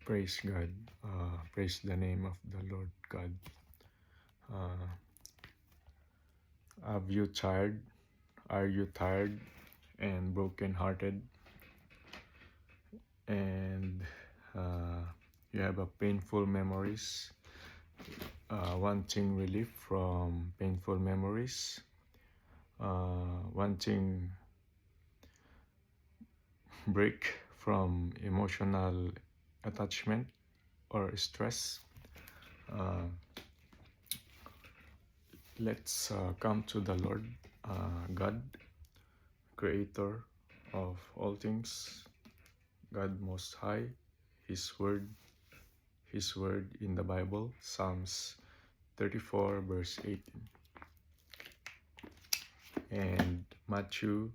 Praise God. Praise the name of the Lord God. Uh, Are you tired? Are you tired and broken-hearted? And you have a painful memories, wanting relief from painful memories, wanting break from emotional attachment or stress. Let's come to the Lord God, Creator of all things, God Most High, His Word in the Bible, Psalms 34 verse 18, and Matthew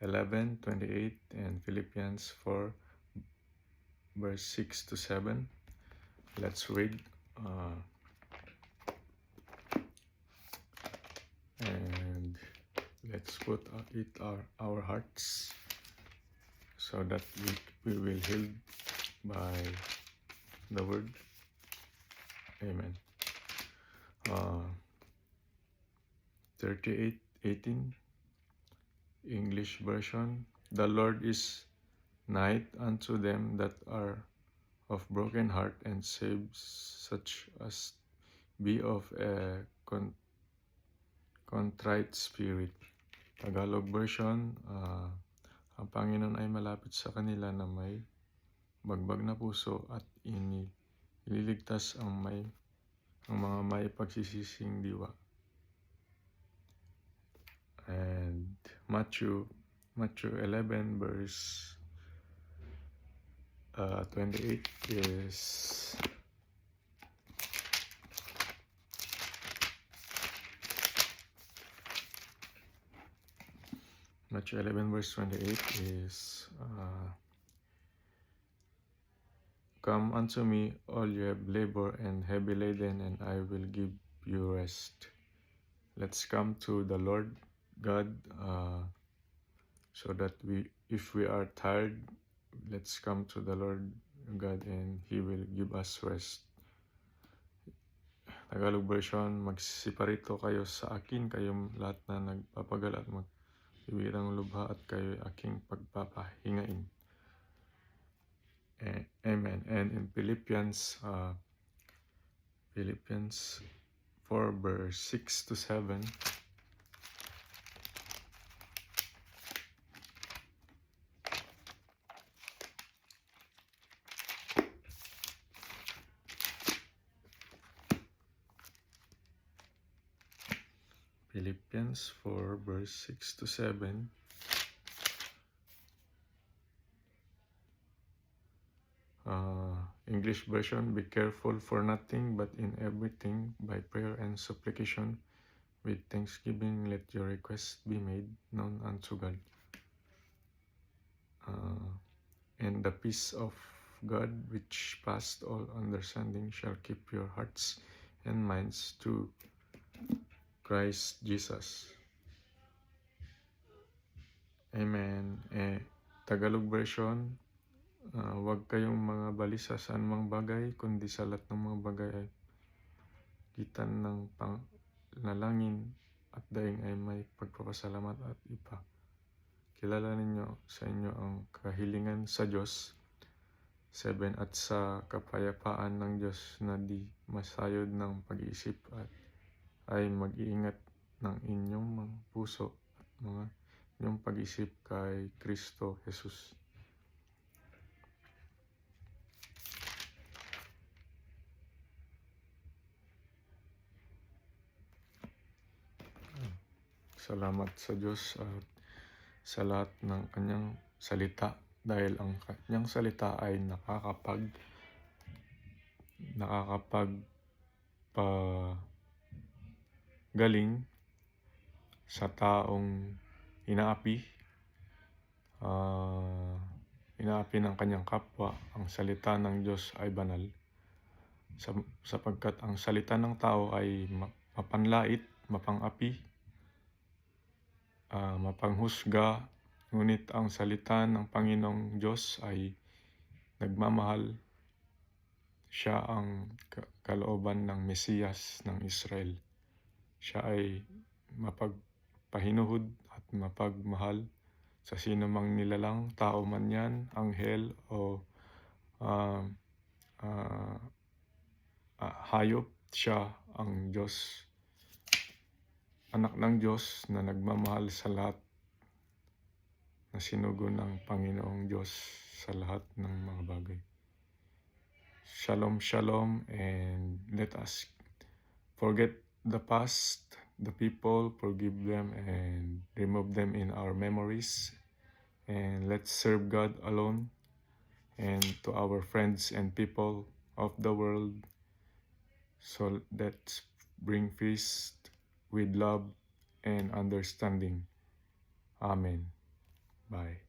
11:28, and Philippians 4 verse 6 to 7. Let's read and let's put it our hearts so that we will healed by the word. Amen. 38:18 English version. The Lord is nigh unto them that are of broken heart, and saves such as be of a contrite spirit. Tagalog version. Ang Panginoon ay malapit sa kanila na may bagbag na puso, at ililigtas ang mga may pagsisising diwa. And Matthew 11 verse 28 is Matthew 11 verse 28 is Come unto me, all you have labor and heavy laden, and I will give you rest. Let's come to the Lord God, so that if we are tired, let's come to the Lord God and He will give us rest. Tagalog version, magsiparito kayo sa akin, kayong lahat na nagpapagal at magbibirang lubha, at kayo aking pagpapahingain. Amen. And in Philippians 4 verse 6 to 7, Philippians 4 verse 6 to 7. English version, be careful for nothing, but in everything by prayer and supplication with thanksgiving let your requests be made known unto God. And the peace of God, which passed all understanding, shall keep your hearts and minds to Christ Jesus. Amen. Tagalog version, huwag kayong mga balisa sa anumang bagay, kundi sa lahat ng mga bagay ay gitan ng panalangin at daing ay may pagpapasalamat at kilala ninyo sa inyo ang kahilingan sa Diyos. 7. At sa kapayapaan ng Diyos na di masayod ng pag-iisip at ay mag-iingat ng inyong mga puso at mga inyong pag-isip kay Kristo Jesus. Salamat sa Diyos at sa lahat ng kanyang salita, dahil ang kanyang salita ay nakakapagpagaling sa taong inaapi ng kanyang kapwa. Ang salita ng Diyos ay banal, sapagkat ang salita ng tao ay mapanlait, mapangapi, mapanghusga, ngunit ang salita ng Panginoong Diyos ay nagmamahal, Siya ang kalooban ng Mesiyas ng Israel. Siya ay mapagpahinuhod at mapagmahal sa sino mang nilalang, tao man yan, anghel o ah, ah, hayop. Siya ang Diyos, anak ng Diyos na nagmamahal sa lahat, na sinugo ng Panginoong Diyos sa lahat ng mga bagay. Shalom, shalom, and let us forget the past, the people, forgive them, and remove them in our memories. And let's serve God alone, and to our friends and people of the world. So let's bring peace with love and understanding. Amen. Bye.